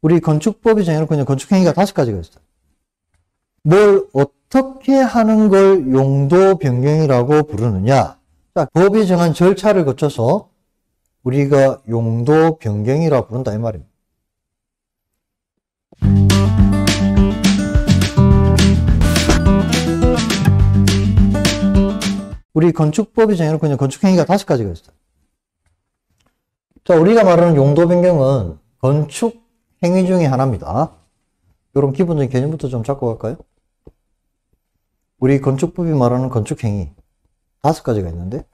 우리 건축법이 정해놓고 있는 건축행위가 5가지가 있어요. 뭘 어떻게 하는 걸 용도 변경이라고 부르느냐? 자, 법이 정한 절차를 거쳐서 우리가 용도 변경이라고 부른다 이 말입니다. 우리 건축법이 정해놓고 있는 건축행위가 5가지가 있어요. 자, 우리가 말하는 용도 변경은 건축행위 중에 하나입니다. 이런 기본적인 개념부터 좀 잡고 갈까요? 우리 건축법이 말하는 건축행위 5가지가 있는데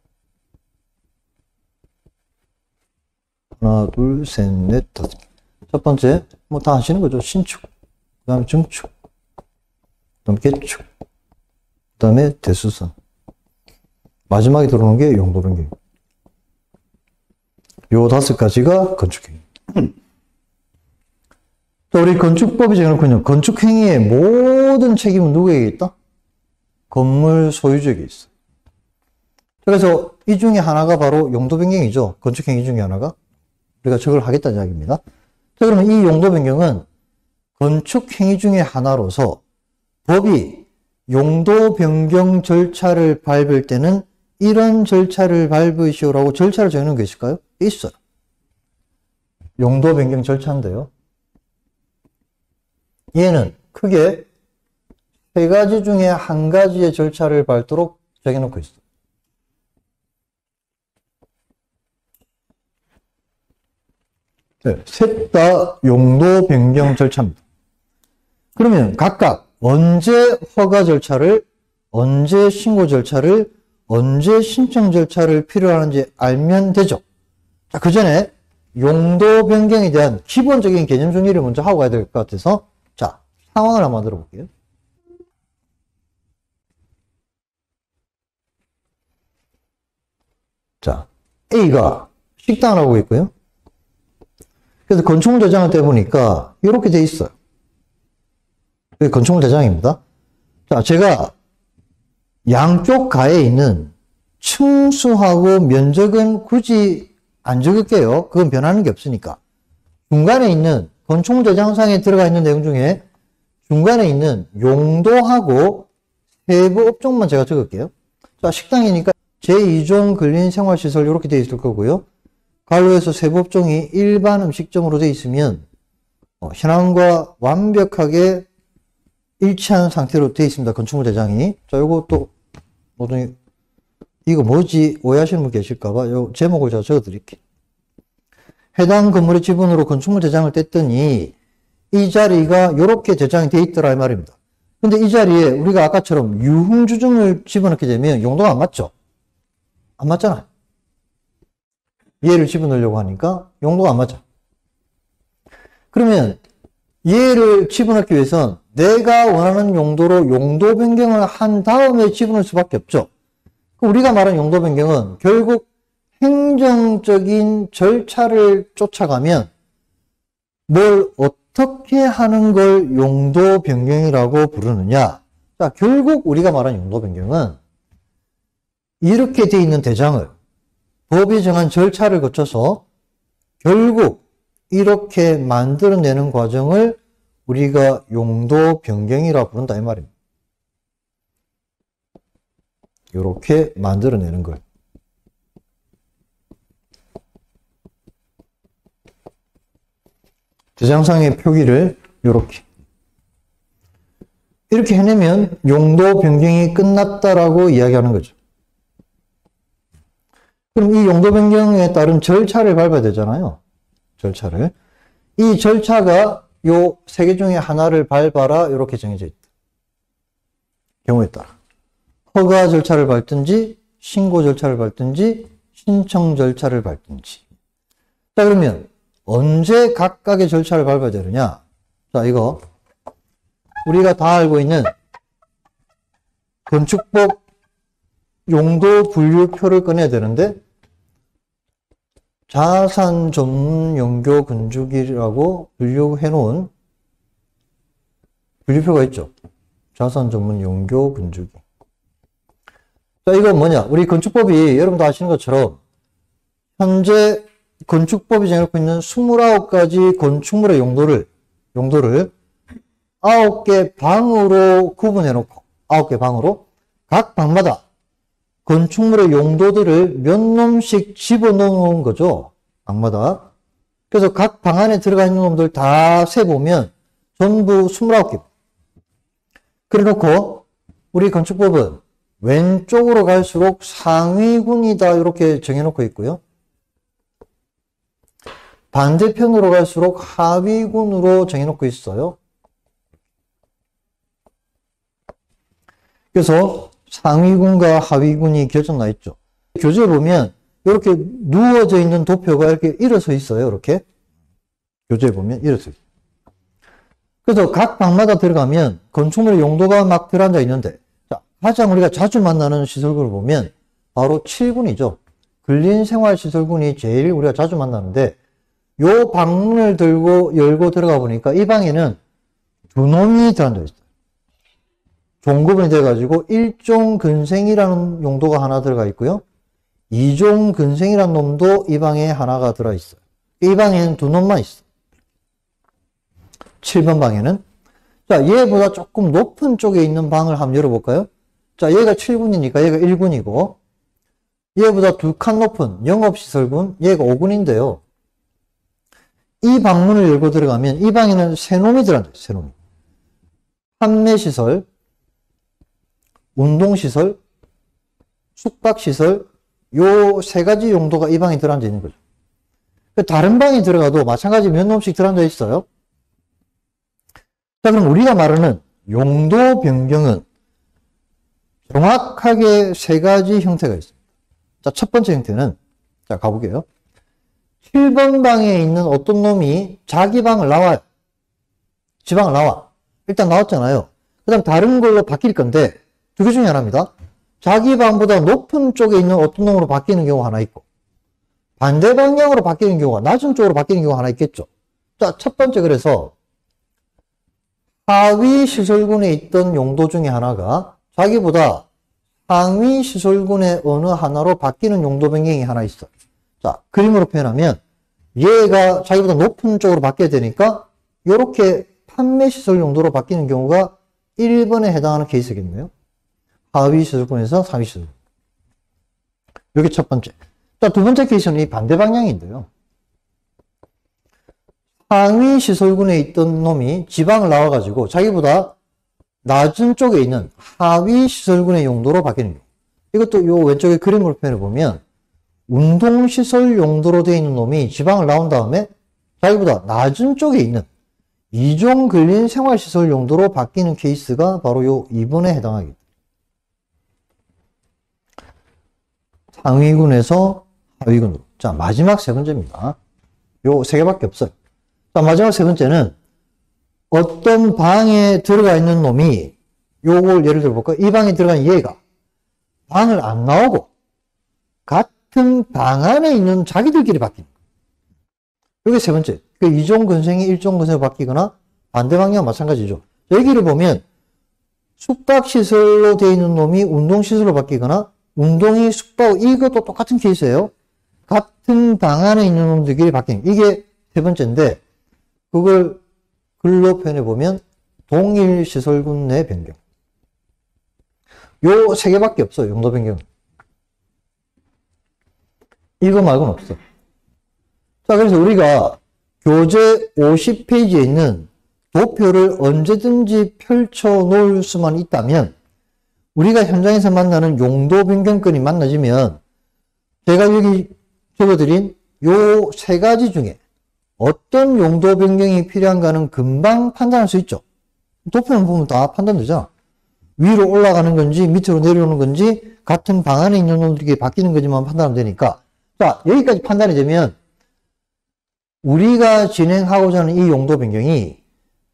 하나, 둘, 셋, 넷, 5. 첫 번째, 뭐 다 하시는 거죠. 신축, 그 다음에 증축, 그 다음에 개축, 그 다음에 대수선. 마지막에 들어오는 게 용도 변경. 요 5가지가 건축행위. 우리 건축법이 정해놓고 있는 건축행위의 모든 책임은 누구에게 있다? 건물 소유주에게 있어. 그래서 이 중에 하나가 바로 용도 변경이죠. 건축행위 중에 하나가. 우리가 저걸 하겠다는 이야기입니다. 자, 그러면 이 용도 변경은 건축행위 중에 하나로서 법이 용도 변경 절차를 밟을 때는 이런 절차를 밟으시오라고 절차를 정해놓은 게 있을까요? 있어요. 용도 변경 절차인데요. 얘는 크게 3가지 중에 1가지의 절차를 밟도록 정해놓고 있어요. 네, 셋 다 용도 변경 절차입니다. 그러면 각각 언제 허가 절차를, 언제 신고 절차를, 언제 신청 절차를 필요로 하는지 알면 되죠. 자, 그 전에 용도 변경에 대한 기본적인 개념 정리를 먼저 하고 가야 될 것 같아서, 자, 상황을 한번 들어볼게요. 자, A가 식당을 하고 있고요. 그래서 건축물 대장을 떼보니까 이렇게 돼 있어요. 여기 건축물 대장입니다. 자, 제가 양쪽 가에 있는 층수하고 면적은 굳이 안 적을게요. 그건 변하는 게 없으니까. 중간에 있는 건축물 대장상에 들어가 있는 내용 중에 중간에 있는 용도하고 세부 업종만 제가 적을게요. 자, 식당이니까 제2종 근린생활시설 이렇게 되어 있을 거고요. 가로에서 세부 업종이 일반 음식점으로 되어 있으면 현황과 완벽하게 일치하는 상태로 되어 있습니다. 건축물 대장이. 자, 요거 또 모든 이거 뭐지 오해하시는 분 계실까봐 요 제목을 제가 적어드릴게요. 해당 건물의 지분으로 건축물 대장을 뗐더니 이 자리가 이렇게 대장이 되어 있더라 이 말입니다. 근데 이 자리에 우리가 아까처럼 유흥주점을 집어넣게 되면 용도가 안 맞죠? 안 맞잖아요. 얘를 집어넣으려고 하니까 용도가 안 맞아. 그러면 얘를 집어넣기 위해선 내가 원하는 용도로 용도 변경을 한 다음에 집어넣을 수밖에 없죠. 우리가 말하는 용도 변경은 결국 행정적인 절차를 쫓아가면 뭘 어떻게 하는 걸 용도 변경이라고 부르느냐. 자, 결국 우리가 말하는 용도 변경은 이렇게 돼 있는 대장을 법이 정한 절차를 거쳐서 결국 이렇게 만들어내는 과정을 우리가 용도 변경이라고 부른다 이 말입니다. 이렇게 만들어내는 걸. 대장상의 표기를 이렇게 해내면 용도 변경이 끝났다라고 이야기하는 거죠. 그럼 이 용도 변경에 따른 절차를 밟아야 되잖아요. 절차를. 이 절차가 요 3개 중에 하나를 밟아라 이렇게 정해져 있다. 경우에 따라. 허가 절차를 밟든지 신고 절차를 밟든지 신청 절차를 밟든지. 자, 그러면 언제 각각의 절차를 밟아야 되느냐? 자, 이거 우리가 다 알고 있는 건축법 용도 분류표를 꺼내야 되는데 자산 전문 용도 건축이라고 분류해 놓은 분류표가 있죠. 자산 전문 용도 건축이. 자, 이건 뭐냐? 우리 건축법이 여러분도 아시는 것처럼 현재 건축법이 정해놓고 있는 29가지 건축물의 용도를 용도를 9개 방으로 구분해 놓고 9개 방으로 각 방마다 건축물의 용도들을 몇 놈씩 집어넣은 거죠. 방마다. 그래서 각 방 안에 들어가 있는 놈들 다 세보면 전부 29개. 그래 놓고 우리 건축법은 왼쪽으로 갈수록 상위군이다 이렇게 정해놓고 있고요. 반대편으로 갈수록 하위군으로 정해놓고 있어요. 그래서 상위군과 하위군이 결정나 있죠. 교재에 보면 이렇게 누워져 있는 도표가 이렇게 일어서 있어요. 이렇게 교재에 보면 일어서 있어요. 그래서 각 방마다 들어가면 건축물의 용도가 막 들어앉아 있는데, 자, 가장 우리가 자주 만나는 시설군을 보면 바로 7군이죠. 근린생활시설군이 제일 우리가 자주 만나는데, 요 방문을 열고 들어가 보니까 이 방에는 두 놈이 들어앉아 있어요. 종구분이 돼가지고 1종 근생이라는 용도가 하나 들어가 있고요. 2종 근생이라는 놈도 이 방에 하나가 들어 있어요. 이 방에는 두 놈만 있어요. 7번 방에는. 자, 얘보다 조금 높은 쪽에 있는 방을 한번 열어볼까요? 자, 얘가 7군이니까 얘가 1군이고, 얘보다 두 칸 높은 영업시설군, 얘가 5군인데요. 이 방문을 열고 들어가면 이 방에는 세 놈이 들어앉아요. 세 놈이. 판매시설, 운동시설, 숙박시설, 요 세 가지 용도가 이 방에 들어앉아 있는 거죠. 다른 방에 들어가도 마찬가지 몇 놈씩 들어앉아 있어요. 자, 그럼 우리가 말하는 용도 변경은 정확하게 세 가지 형태가 있습니다. 자, 첫 번째 형태는, 자, 가볼게요. 7번 방에 있는 어떤 놈이 자기 방을 나와요. 지 방을 나와. 일단 나왔잖아요. 그 다음 다른 걸로 바뀔 건데, 두 개 중에 하나입니다. 자기 방보다 높은 쪽에 있는 어떤 놈으로 바뀌는 경우가 하나 있고, 반대 방향으로 바뀌는 경우가, 낮은 쪽으로 바뀌는 경우가 하나 있겠죠. 자, 첫 번째, 그래서, 하위 시설군에 있던 용도 중에 하나가 자기보다 상위 시설군의 어느 하나로 바뀌는 용도 변경이 하나 있어. 자, 그림으로 표현하면 얘가 자기보다 높은 쪽으로 바뀌어야 되니까 이렇게 판매 시설 용도로 바뀌는 경우가 1번에 해당하는 케이스겠네요. 하위 시설군에서 상위 시설군. 이게 첫 번째. 자, 두 번째 케이스는 이 반대 방향인데요. 상위 시설군에 있던 놈이 지방을 나와가지고 자기보다 낮은 쪽에 있는 하위 시설군의 용도로 바뀌는 경우. 이것도 요 왼쪽에 그림으로 표현해보면 운동시설 용도로 되어 있는 놈이 지방을 나온 다음에 자기보다 낮은 쪽에 있는 2종 근린생활시설 용도로 바뀌는 케이스가 바로 요 2번에 해당하겠다. 상위군에서 하위군으로. 자, 마지막 세 번째입니다. 요 세 개밖에 없어요. 자, 마지막 세 번째는 어떤 방에 들어가 있는 놈이 요걸 예를 들어 볼까요? 이 방에 들어간 얘가 방을 안 나오고 같은 방 안에 있는 자기들끼리 바뀌는 거예요. 이게 세 번째. 그 2종 근생이 1종 근생으로 바뀌거나 반대 방향은 마찬가지죠. 여기를 보면 숙박시설로 되어 있는 놈이 운동시설로 바뀌거나 운동이 숙박, 이것도 똑같은 케이스예요. 같은 방 안에 있는 놈들끼리 바뀌는 거예요. 이게 세 번째인데 그걸 글로 표현해보면 동일 시설군 내 변경. 요 세 개밖에 없어요. 용도 변경은. 이거 말고는 없어. 자, 그래서 우리가 교재 50페이지에 있는 도표를 언제든지 펼쳐 놓을 수만 있다면 우리가 현장에서 만나는 용도 변경건이 만나지면 제가 여기 적어드린 요 세 가지 중에 어떤 용도 변경이 필요한가는 금방 판단할 수 있죠. 도표만 보면 다 판단되잖아. 위로 올라가는 건지 밑으로 내려오는 건지 같은 방 안에 있는 놈들이 바뀌는 건지만 판단하면 되니까. 자, 여기까지 판단이 되면 우리가 진행하고자 하는 이 용도 변경이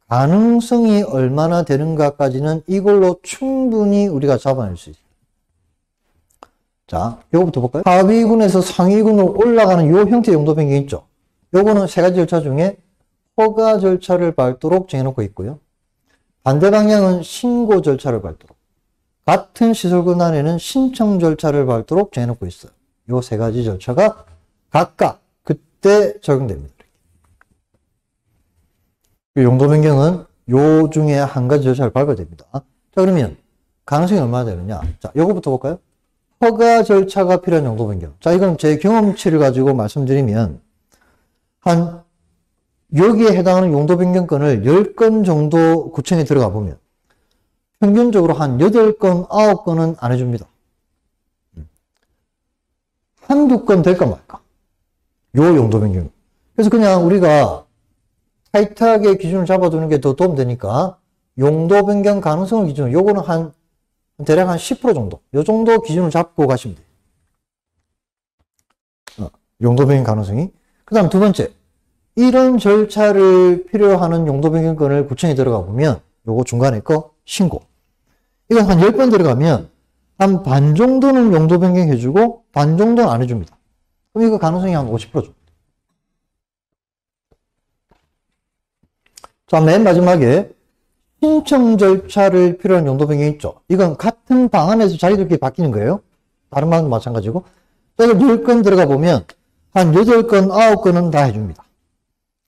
가능성이 얼마나 되는가까지는 이걸로 충분히 우리가 잡아낼 수 있어요. 자, 요거부터 볼까요? 하위군에서 상위군으로 올라가는 요 형태의 용도 변경이 있죠. 요거는 세 가지 절차 중에 허가 절차를 밟도록 정해놓고 있고요. 반대 방향은 신고 절차를 밟도록. 같은 시설군 안에는 신청 절차를 밟도록 정해놓고 있어요. 요 세 가지 절차가 각각 그때 적용됩니다. 용도 변경은 요 중에 한 가지 절차를 밟아야 됩니다. 자, 그러면 가능성이 얼마나 되느냐? 자, 요거부터 볼까요? 허가 절차가 필요한 용도 변경. 자, 이건 제 경험치를 가지고 말씀드리면, 여기에 해당하는 용도 변경건을 10건 정도 구청에 들어가 보면, 평균적으로 한 8건, 9건은 안 해줍니다. 한두 건 될까 말까. 요 용도 변경. 그래서 그냥 우리가 타이트하게 기준을 잡아두는 게 더 도움되니까, 용도 변경 가능성을 기준으로, 요거는 대략 한 10% 정도. 요 정도 기준을 잡고 가시면 돼요. 용도 변경 가능성이. 그 다음 두 번째. 이런 절차를 필요하는 용도 변경건을 구청에 들어가 보면, 요거 중간에 거 신고. 이건 한 10번 들어가면, 한 반 정도는 용도 변경해주고, 반 정도는 안 해줍니다. 그럼 이거 가능성이 한 50% 정도. 자, 맨 마지막에, 신청 절차를 필요한 용도 변경이 있죠. 이건 같은 방 안에서 자기들끼리 바뀌는 거예요. 다른 방도 마찬가지고. 이걸 10건 들어가 보면 한 8건, 9건은 다 해줍니다.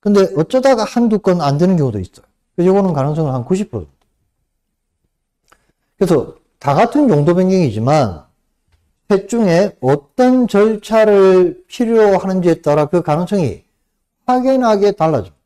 근데 어쩌다가 한두 건 안 되는 경우도 있어요. 그래서 이거는 가능성은 한 90% 정도. 그래서 다 같은 용도 변경이지만 셋 중에 어떤 절차를 필요하는지에 따라 그 가능성이 확연하게 달라집니다.